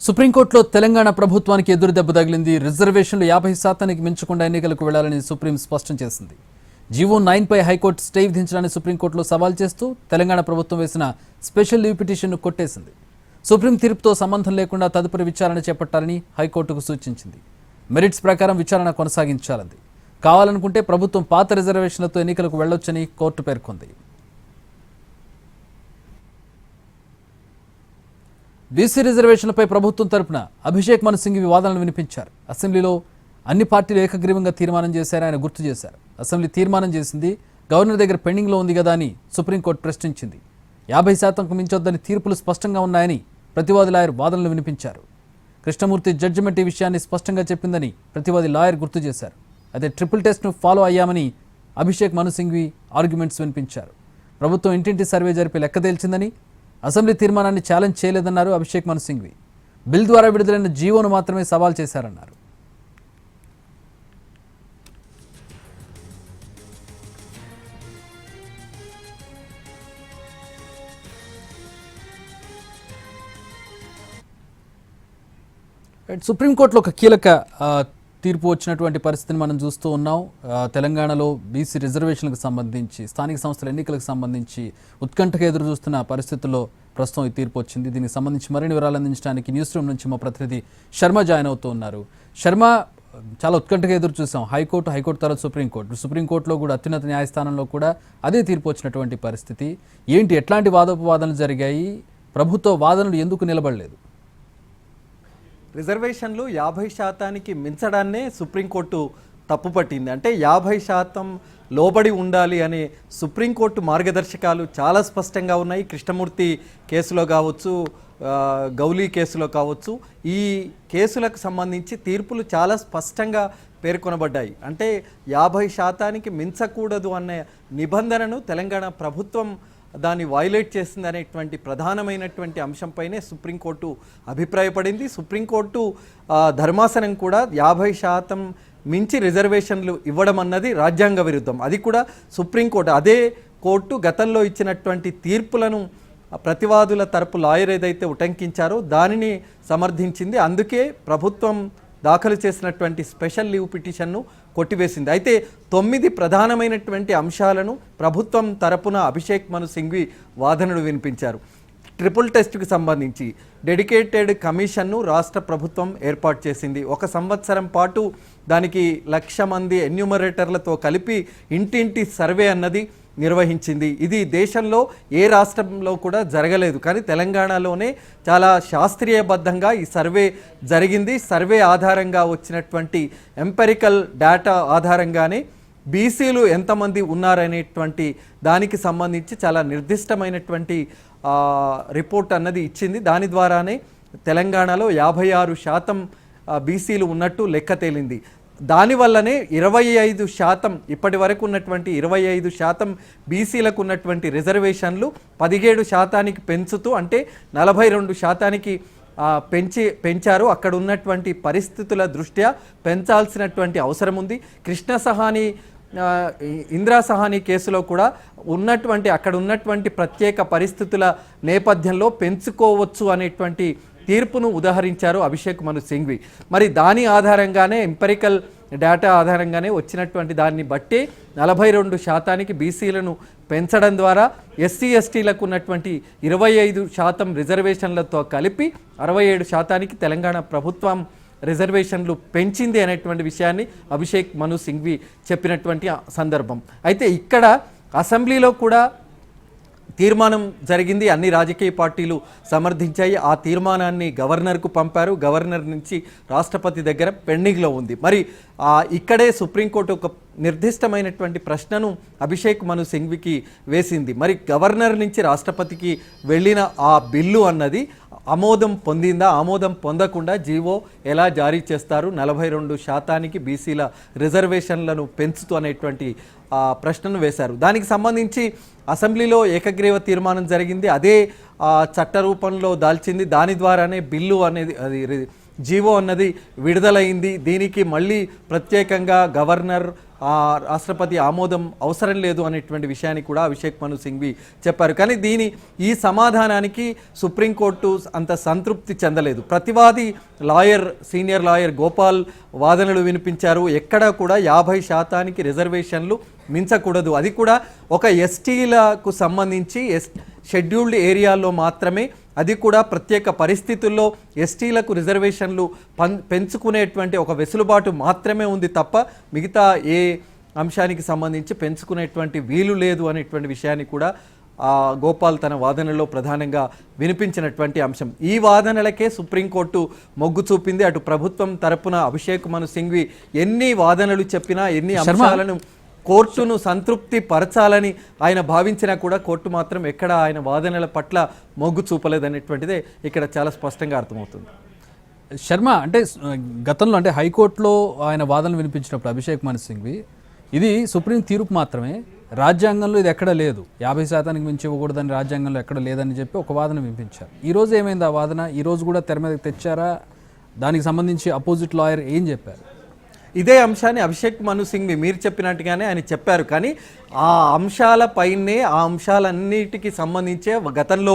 సుప్రీంకోర్టులో తెలంగాణ ప్రభుత్వానికి ఎదురు దెబ్బ తగిలింది. రిజర్వేషన్లు 50% మించకుండా ఎన్నికలకు వెళ్లాలని సుప్రీం స్పష్టం చేసింది. జీవో 9 పై హైకోర్టు స్టే విధించడాన్ని సుప్రీంకోర్టులో సవాల్ చేస్తూ తెలంగాణ ప్రభుత్వం వేసిన స్పెషల్ లీవ్ పిటిషన్ను కొట్టేసింది. సుప్రీం తీర్పుతో సంబంధం లేకుండా తదుపరి విచారణ చేపట్టాలని హైకోర్టుకు సూచించింది. మెరిట్స్ ప్రకారం విచారణ కొనసాగించాలంది. కావాలనుకుంటే ప్రభుత్వం పాత రిజర్వేషన్లతో ఎన్నికలకు వెళ్లొచ్చని కోర్టు పేర్కొంది. బీసీ రిజర్వేషన్లపై ప్రభుత్వం తరపున అభిషేక్ మను సింఘ్వి వాదనలు వినిపించారు. అసెంబ్లీలో అన్ని పార్టీలు ఏకగ్రీవంగా తీర్మానం చేశారని ఆయన గుర్తు చేశారు. అసెంబ్లీ తీర్మానం చేసింది గవర్నర్ దగ్గర పెండింగ్లో ఉంది కదా అని సుప్రీంకోర్టు ప్రశ్నించింది. 50%కు మించొద్దని తీర్పులు స్పష్టంగా ఉన్నాయని ప్రతివాది లాయర్ వాదనలు వినిపించారు. కృష్ణమూర్తి జడ్జిమెంట్ ఈ విషయాన్ని స్పష్టంగా చెప్పిందని ప్రతివాది లాయర్ గుర్తు చేశారు. అయితే ట్రిపుల్ టెస్ట్ను ఫాలో అయ్యామని అభిషేక్ మను సింఘ్వి ఆర్గ్యుమెంట్స్ వినిపించారు. ప్రభుత్వం ఇంటింటి సర్వే జరిపి లెక్క తేల్చిందని, అసెంబ్లీ తీర్మానాన్ని ఛాలెంజ్ చేయలేదన్నారు అభిషేక్ మను సింఘ్వి. బిల్ ద్వారా విడుదలైన జీవోను మాత్రమే సవాల్ చేశారన్నారు. సుప్రీంకోర్టులో ఒక కీలక తీర్పు వచ్చినటువంటి పరిస్థితిని మనం చూస్తూ ఉన్నాం. తెలంగాణలో బీసీ రిజర్వేషన్లకు సంబంధించి, స్థానిక సంస్థల ఎన్నికలకు సంబంధించి ఉత్కంఠగా ఎదురు చూస్తున్న పరిస్థితుల్లో ప్రస్తుతం ఈ తీర్పు వచ్చింది. దీనికి సంబంధించి మరిన్ని వివరాలు అందించడానికి న్యూస్ రూమ్ నుంచి మా ప్రతినిధి శర్మ జాయిన్ అవుతూ ఉన్నారు. శర్మ, చాలా ఉత్కంఠగా ఎదురు చూసాం. హైకోర్టు తర్వాత సుప్రీంకోర్టులో కూడా అత్యున్నత న్యాయస్థానంలో కూడా అదే తీర్పు వచ్చినటువంటి పరిస్థితి ఏంటి? ఎట్లాంటి వాదోపవాదనలు జరిగాయి? ప్రభుత్వ వాదనలు ఎందుకు నిలబడలేదు? రిజర్వేషన్లు 50% మించడాన్నే సుప్రీంకోర్టు తప్పుపట్టింది. అంటే 50% లోబడి ఉండాలి అనే సుప్రీంకోర్టు మార్గదర్శకాలు చాలా స్పష్టంగా ఉన్నాయి. కృష్ణమూర్తి కేసులో కావచ్చు, గౌలీ కేసులో కావచ్చు, ఈ కేసులకు సంబంధించి తీర్పులు చాలా స్పష్టంగా పేర్కొనబడ్డాయి. అంటే 50%కి మించకూడదు అనే నిబంధనను తెలంగాణ ప్రభుత్వం దాన్ని వైలేట్ చేసింది అనేటువంటి ప్రధానమైనటువంటి అంశంపైనే సుప్రీంకోర్టు అభిప్రాయపడింది. సుప్రీంకోర్టు ధర్మాసనం కూడా 50% మించి రిజర్వేషన్లు ఇవ్వడం అన్నది రాజ్యాంగ విరుద్ధం. అది కూడా సుప్రీంకోర్టు, అదే కోర్టు గతంలో ఇచ్చినటువంటి తీర్పులను ప్రతివాదుల తరపు లాయర్ ఏదైతే ఉటంకించారో దానిని సమర్థించింది. అందుకే ప్రభుత్వం దాఖలు చేసినటువంటి స్పెషల్ లీవ్ పిటిషన్ను కొట్టివేసింది. అయితే 9 ప్రధానమైనటువంటి అంశాలను ప్రభుత్వం తరపున అభిషేక్ మను సింఘ్వి వాదనలు వినిపించారు. ట్రిపుల్ టెస్ట్కి సంబంధించి డెడికేటెడ్ కమిషన్ను రాష్ట్ర ప్రభుత్వం ఏర్పాటు చేసింది. 1 సంవత్సరం పాటు దానికి 1,00,000 మంది ఎన్యూమరేటర్లతో కలిపి ఇంటింటి సర్వే అన్నది నిర్వహించింది. ఇది దేశంలో ఏ రాష్ట్రంలో కూడా జరగలేదు, కానీ తెలంగాణలోనే చాలా శాస్త్రీయబద్ధంగా ఈ సర్వే జరిగింది. సర్వే ఆధారంగా వచ్చినటువంటి ఎంపెరికల్ డేటా ఆధారంగానే బీసీలు ఎంతమంది ఉన్నారనేటువంటి దానికి సంబంధించి చాలా నిర్దిష్టమైనటువంటి రిపోర్ట్ అన్నది ఇచ్చింది. దాని ద్వారానే తెలంగాణలో 56% బీసీలు ఉన్నట్టు లెక్క తేలింది. దానివల్లనే 25% ఇప్పటి వరకు ఉన్నటువంటి 25% బీసీలకు ఉన్నటువంటి రిజర్వేషన్లు 17% పెంచుతూ, అంటే 42% పెంచారు. అక్కడ ఉన్నటువంటి పరిస్థితుల దృష్ట్యా పెంచాల్సినటువంటి అవసరం ఉంది. కృష్ణ సహాని, ఇందిరా సహాని కేసులో కూడా అక్కడ ఉన్నటువంటి ప్రత్యేక పరిస్థితుల నేపథ్యంలో పెంచుకోవచ్చు అనేటువంటి తీర్పును ఉదహరించారు అభిషేక్ మను సింఘ్వి. మరి దాని ఆధారంగానే, ఎంపెరికల్ డేటా ఆధారంగానే వచ్చినటువంటి దాన్ని బట్టి 42% బీసీలను పెంచడం ద్వారా ఎస్సీ ఎస్టీలకు ఉన్నటువంటి 25% రిజర్వేషన్లతో కలిపి 67% తెలంగాణ ప్రభుత్వం రిజర్వేషన్లు పెంచింది అనేటువంటి విషయాన్ని అభిషేక్ మను సింఘ్వి చెప్పినటువంటి సందర్భం. అయితే ఇక్కడ అసెంబ్లీలో కూడా తీర్మానం జరిగింది. అన్ని రాజకీయ పార్టీలు సమర్థించాయి. ఆ తీర్మానాన్ని గవర్నర్కు పంపారు. గవర్నర్ నుంచి రాష్ట్రపతి దగ్గర పెండింగ్లో ఉంది. మరి ఇక్కడే సుప్రీంకోర్టు ఒక నిర్దిష్టమైనటువంటి ప్రశ్నను అభిషేక్ మను సింఘ్వికి వేసింది. మరి గవర్నర్ నుంచి రాష్ట్రపతికి వెళ్ళిన ఆ బిల్లు అన్నది ఆమోదం పొందిందా? ఆమోదం పొందకుండా జీవో ఎలా జారీ చేస్తారు? 42% బీసీల రిజర్వేషన్లను పెంచుతూ అనేటువంటి ప్రశ్నను వేశారు. దానికి సంబంధించి అసెంబ్లీలో ఏకగ్రీవ తీర్మానం జరిగింది. అదే చట్ట రూపంలో దాల్చింది. దాని ద్వారానే బిల్లు అనేది, అది జీవో అన్నది విడుదలైంది. దీనికి మళ్ళీ ప్రత్యేకంగా గవర్నర్ రాష్ట్రపతి ఆమోదం అవసరం లేదు అనేటువంటి విషయాన్ని కూడా అభిషేక్ మను సింఘ్వి చెప్పారు. కానీ ఈ సమాధానానికి సుప్రీంకోర్టు అంత సంతృప్తి చెందలేదు. ప్రతివాది సీనియర్ లాయర్ గోపాల్ వాదనలు వినిపించారు. ఎక్కడా కూడా 50% రిజర్వేషన్లు మించకూడదు, అది కూడా ఒక ఎస్టీలకు సంబంధించి షెడ్యూల్డ్ ఏరియాల్లో మాత్రమే, అది కూడా ప్రత్యేక పరిస్థితుల్లో ఎస్టీలకు రిజర్వేషన్లు పెంచుకునేటువంటి ఒక వెసులుబాటు మాత్రమే ఉంది తప్ప మిగతా ఏ అంశానికి సంబంధించి పెంచుకునేటువంటి వీలు లేదు అనేటువంటి విషయాన్ని కూడా గోపాల్ తన వాదనలో ప్రధానంగా వినిపించినటువంటి అంశం. ఈ వాదనలకే సుప్రీంకోర్టు మొగ్గు చూపింది. అటు ప్రభుత్వం తరపున అభిషేక్ మను సింఘ్వి ఎన్ని వాదనలు చెప్పినా, ఎన్ని అంశాలను కోర్టును సంతృప్తి పరచాలని ఆయన భావించినా కూడా కోర్టు మాత్రం ఎక్కడ ఆయన వాదనల పట్ల మొగ్గు చూపలేదనేటువంటిదే ఇక్కడ చాలా స్పష్టంగా అర్థమవుతుంది. శర్మ, అంటే గతంలో అంటే హైకోర్టులో ఆయన వాదనలు వినిపించినప్పుడు అభిషేక్ మను సింఘ్వి ఇది సుప్రీం తీర్పు మాత్రమే, రాజ్యాంగంలో ఇది ఎక్కడ లేదు, 50% మించి ఇవ్వకూడదని రాజ్యాంగంలో ఎక్కడ లేదని చెప్పి ఒక వాదన వినిపించారు. ఈరోజు ఏమైంది ఆ వాదన? ఈరోజు కూడా తెర మీదకి తెచ్చారా? దానికి సంబంధించి అపోజిట్ లాయర్ ఏం చెప్పారు? ఇదే అంశాన్ని అభిషేక్ మను సింఘ్వి మీరు చెప్పినట్టుగానే ఆయన చెప్పారు. కానీ ఆ అంశాలపైనే, ఆ అంశాలన్నిటికీ సంబంధించే గతంలో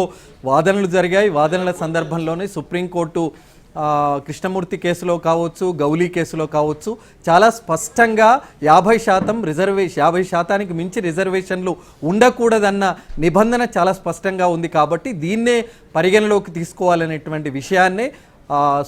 వాదనలు జరిగాయి. వాదనల సందర్భంలోనే సుప్రీంకోర్టు కృష్ణమూర్తి కేసులో కావచ్చు, గౌలీ కేసులో కావచ్చు, చాలా స్పష్టంగా 50% మించి రిజర్వేషన్లు ఉండకూడదన్న నిబంధన చాలా స్పష్టంగా ఉంది. కాబట్టి దీన్నే పరిగణలోకి తీసుకోవాలనేటువంటి విషయాన్నే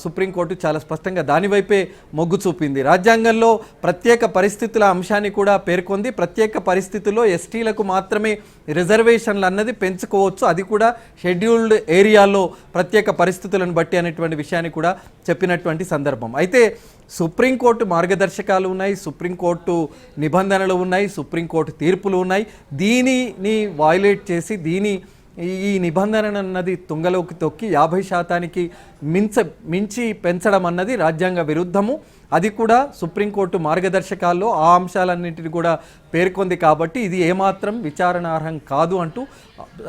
సుప్రీంకోర్టు చాలా స్పష్టంగా దానివైపే మొగ్గు చూపింది. రాజ్యాంగంలో ప్రత్యేక పరిస్థితుల అంశాన్ని కూడా పేర్కొంది. ప్రత్యేక పరిస్థితుల్లో ఎస్టీలకు మాత్రమే రిజర్వేషన్లు అన్నది పెంచుకోవచ్చు, అది కూడా షెడ్యూల్డ్ ఏరియాలో ప్రత్యేక పరిస్థితులను బట్టి అనేటువంటి విషయాన్ని కూడా చెప్పినటువంటి సందర్భం. అయితే సుప్రీంకోర్టు మార్గదర్శకాలు ఉన్నాయి, సుప్రీంకోర్టు నిబంధనలు ఉన్నాయి, సుప్రీంకోర్టు తీర్పులు ఉన్నాయి. దీనిని వయలేట్ చేసి ఈ నిబంధన అన్నది తుంగలోకి తొక్కి 50% మించి పెంచడం అన్నది రాజ్యాంగ విరుద్ధము. అది కూడా సుప్రీంకోర్టు మార్గదర్శకాల్లో ఆ అంశాలన్నింటినీ కూడా పేర్కొంది. కాబట్టి ఇది ఏమాత్రం విచారణార్హం కాదు అంటూ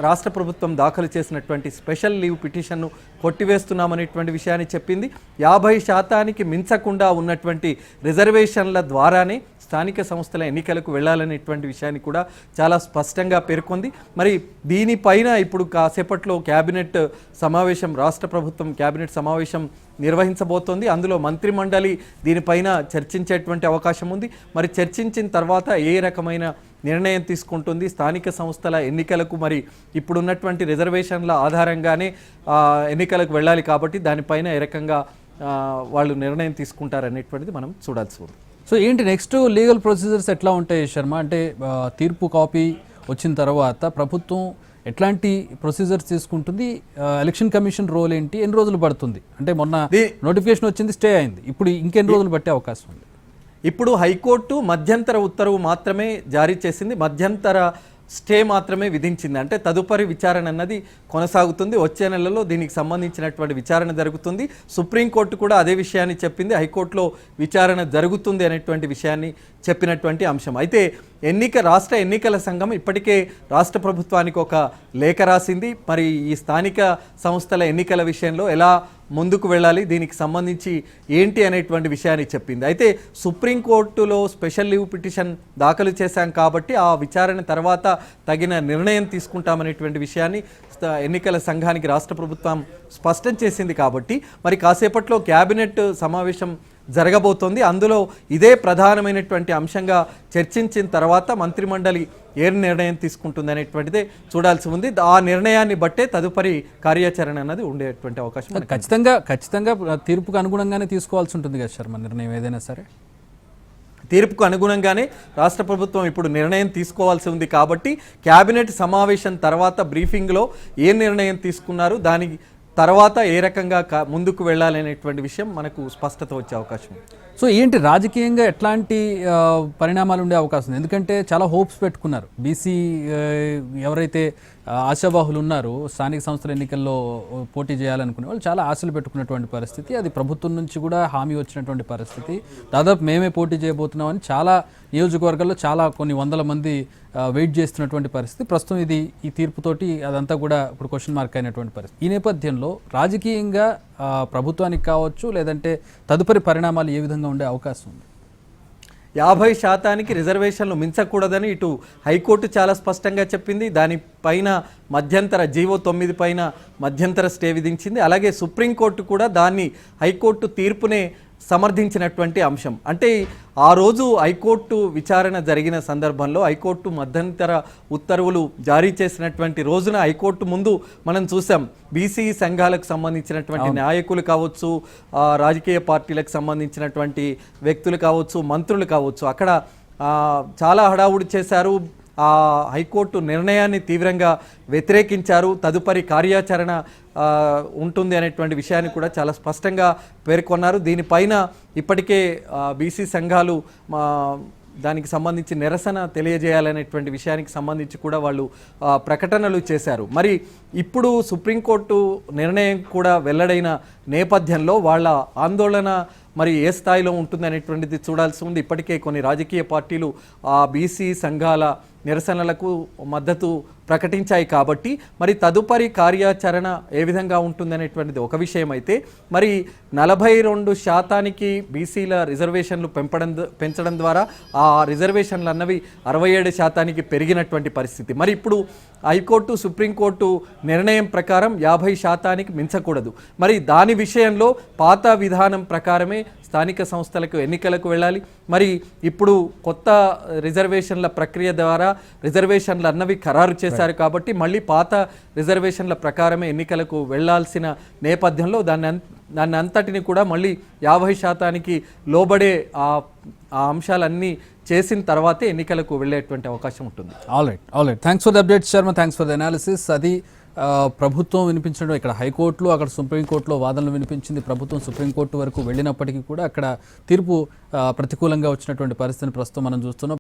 రాష్ట్ర ప్రభుత్వం దాఖలు చేసినటువంటి స్పెషల్ లీవ్ పిటిషన్ను కొట్టివేస్తున్నామనేటువంటి విషయాన్ని చెప్పింది. 50% మించకుండా ఉన్నటువంటి రిజర్వేషన్ల ద్వారానే స్థానిక సంస్థల ఎన్నికలకు వెళ్ళాలనేటువంటి విషయాన్ని కూడా చాలా స్పష్టంగా పేర్కొంది. మరి దీనిపైన ఇప్పుడు కాసేపట్లో క్యాబినెట్ సమావేశం, రాష్ట్ర ప్రభుత్వం క్యాబినెట్ సమావేశం నిర్వహించబోతోంది. అందులో మంత్రిమండలి దీనిపైన చర్చించేటువంటి అవకాశం ఉంది. మరి చర్చించిన తర్వాత ఏ రకమైన నిర్ణయం తీసుకుంటుంది, స్థానిక సంస్థల ఎన్నికలకు మరి ఇప్పుడున్నటువంటి రిజర్వేషన్ల ఆధారంగానే ఎన్నికలకు వెళ్ళాలి కాబట్టి దానిపైన ఏ రకంగా వాళ్ళు నిర్ణయం తీసుకుంటారనేటువంటిది మనం చూడాల్సి ఉంది. సో ఏంటి నెక్స్ట్ లీగల్ ప్రొసీజర్స్ ఎట్లా ఉంటాయి శర్మ? అంటే తీర్పు కాపీ వచ్చిన తర్వాత ప్రభుత్వం ఎట్లాంటి ప్రొసీజర్స్ తీసుకుంటుంది? ఎలక్షన్ కమిషన్ రోల్ ఏంటి? ఎన్ని రోజులు పడుతుంది? అంటే మొన్న నోటిఫికేషన్ వచ్చింది, స్టే అయింది, ఇప్పుడు ఇంకెన్ని రోజులు పట్టే అవకాశం ఉంది? ఇప్పుడు హైకోర్టు మధ్యంతర ఉత్తర్వు మాత్రమే జారీ చేసింది, మధ్యంతర స్టే మాత్రమే విధించింది. అంటే తదుపరి విచారణ అన్నది కొనసాగుతుంది. వచ్చే నెలలో దీనికి సంబంధించినటువంటి విచారణ జరుగుతుంది. సుప్రీంకోర్టు కూడా అదే విషయాన్ని చెప్పింది, హైకోర్టులో విచారణ జరుగుతుంది అనేటువంటి విషయాన్ని చెప్పినటువంటి అంశం. అయితే రాష్ట్ర ఎన్నికల సంఘం ఇప్పటికే రాష్ట్ర ప్రభుత్వానికి ఒక లేఖ రాసింది. మరి ఈ స్థానిక సంస్థల ఎన్నికల విషయంలో ఎలా ముందుకు వెళ్ళాలి, దీనికి సంబంధించి ఏంటి అనేటువంటి విషయాన్ని చెప్పింది. అయితే సుప్రీంకోర్టులో స్పెషల్ లీవ్ పిటిషన్ దాఖలు చేశాం కాబట్టి ఆ విచారణ తర్వాత తగిన నిర్ణయం తీసుకుంటామనేటువంటి విషయాన్ని ఎన్నికల సంఘానికి రాష్ట్ర ప్రభుత్వం స్పష్టం చేసింది. కాబట్టి మరి కాసేపట్లో క్యాబినెట్ సమావేశం జరగబోతోంది. అందులో ఇదే ప్రధానమైనటువంటి అంశంగా చర్చించిన తర్వాత మంత్రిమండలి ఏ నిర్ణయం తీసుకుంటుంది అనేటువంటిదే చూడాల్సి ఉంది. ఆ నిర్ణయాన్ని బట్టే తదుపరి కార్యాచరణ అన్నది ఉండేటువంటి అవకాశం. ఖచ్చితంగా తీర్పుకు అనుగుణంగానే తీసుకోవాల్సి ఉంటుంది కదా శర్మ నిర్ణయం ఏదైనా సరే? తీర్పుకు అనుగుణంగానే రాష్ట్ర ప్రభుత్వం ఇప్పుడు నిర్ణయం తీసుకోవాల్సి ఉంది. కాబట్టి క్యాబినెట్ సమావేశం తర్వాత బ్రీఫింగ్లో ఏ నిర్ణయం తీసుకున్నారు, దాని తర్వాత ఏ రకంగా ముందుకు వెళ్ళాలనేటువంటి విషయం మనకు స్పష్టత వచ్చే అవకాశం. సో ఏంటి రాజకీయంగా ఎట్లాంటి పరిణామాలు ఉండే అవకాశం ఉంది? ఎందుకంటే చాలా హోప్స్ పెట్టుకున్నారు బీసీ ఎవరైతే ఆశావాహులు ఉన్నారో, స్థానిక సంస్థల ఎన్నికల్లో పోటీ చేయాలనుకునే వాళ్ళు చాలా ఆశలు పెట్టుకున్నటువంటి పరిస్థితి, అది ప్రభుత్వం నుంచి కూడా హామీ వచ్చినటువంటి పరిస్థితి. దాదాపు మేమే పోటీ చేయబోతున్నామని చాలా నియోజకవర్గాల్లో చాలా కొన్ని వందల మంది వెయిట్ చేస్తున్నటువంటి పరిస్థితి. ప్రస్తుతం ఈ తీర్పుతోటి అదంతా కూడా ఇప్పుడు క్వశ్చన్ మార్క్ అయినటువంటి పరిస్థితి. ఈ నేపథ్యంలో రాజకీయంగా ప్రభుత్వానికి కావచ్చు, లేదంటే తదుపరి పరిణామాలు ఏ విధంగా ఉండే అవకాశం ఉంది? 50% రిజర్వేషన్లు మించకూడదని ఇటు హైకోర్టు చాలా స్పష్టంగా చెప్పింది. దానిపైన మధ్యంతర జీవో 9 పైన మధ్యంతర స్టే విధించింది. అలాగే సుప్రీంకోర్టు కూడా దాన్ని హైకోర్టు తీర్పునే సమర్థించినటువంటి అంశం. అంటే ఆ రోజు హైకోర్టు విచారణ జరిగిన సందర్భంలో హైకోర్టు మధ్యంతర ఉత్తర్వులు జారీ చేసినటువంటి రోజున హైకోర్టు ముందు మనం చూసాం బీసీ సంఘాలకు సంబంధించినటువంటి నాయకులు కావచ్చు, రాజకీయ పార్టీలకు సంబంధించినటువంటి వ్యక్తులు కావచ్చు, మంత్రులు కావచ్చు, అక్కడ చాలా హడావుడి చేశారు. ఆ హైకోర్టు నిర్ణయాన్ని తీవ్రంగా వ్యతిరేకించారు. తదుపరి కార్యాచరణ ఉంటుంది అనేటువంటి విషయాన్ని కూడా చాలా స్పష్టంగా పేర్కొన్నారు. దీనిపైన ఇప్పటికే బీసీ సంఘాలు దానికి సంబంధించి నిరసన తెలియజేయాలనేటువంటి విషయానికి సంబంధించి కూడా వాళ్ళు ప్రకటనలు చేశారు. మరి ఇప్పుడు సుప్రీంకోర్టు నిర్ణయం కూడా వెల్లడైన నేపథ్యంలో వాళ్ళ ఆందోళన మరి ఏ స్థాయిలో ఉంటుంది అనేటువంటిది చూడాల్సి ఉంది. ఇప్పటికే కొన్ని రాజకీయ పార్టీలు ఆ బీసీ సంఘాల నిరసనలకు మద్దతు ప్రకటించాయి. కాబట్టి మరి తదుపరి కార్యాచరణ ఏ విధంగా ఉంటుంది అనేటువంటిది ఒక విషయం అయితే, మరి 42% బీసీల రిజర్వేషన్లు పెంచడం ద్వారా ఆ రిజర్వేషన్లు అన్నవి 67% పెరిగినటువంటి పరిస్థితి. మరి ఇప్పుడు హైకోర్టు సుప్రీంకోర్టు నిర్ణయం ప్రకారం 50% మించకూడదు. మరి దాని విషయంలో పాత విధానం ప్రకారమే స్థానిక సంస్థలకు ఎన్నికలకు వెళ్ళాలి. మరి ఇప్పుడు కొత్త రిజర్వేషన్ల ప్రక్రియ ద్వారా రిజర్వేషన్లు అన్నవి ఖరారు చేశారు. కాబట్టి మళ్ళీ పాత రిజర్వేషన్ల ప్రకారమే ఎన్నికలకు వెళ్లాల్సిన నేపథ్యంలో దాన్ని అంతటిని కూడా మళ్ళీ 50% లోబడే ఆ అంశాలన్నీ చేసిన తర్వాతే ఎన్నికలకు వెళ్ళేటువంటి అవకాశం ఉంటుంది. All right, thanks for the update Sharma, thanks for the analysis. అది ప్రభుత్వం వినిపించడం, ఇక్కడ హైకోర్టులో అక్కడ సుప్రీంకోర్టులో వాదనలు వినిపించింది. ప్రభుత్వం సుప్రీంకోర్టు వరకు వెళ్ళినప్పటికీ కూడా అక్కడ తీర్పు ప్రతికూలంగా వచ్చినటువంటి పరిస్థితిని ప్రస్తుతం మనం చూస్తున్నాం.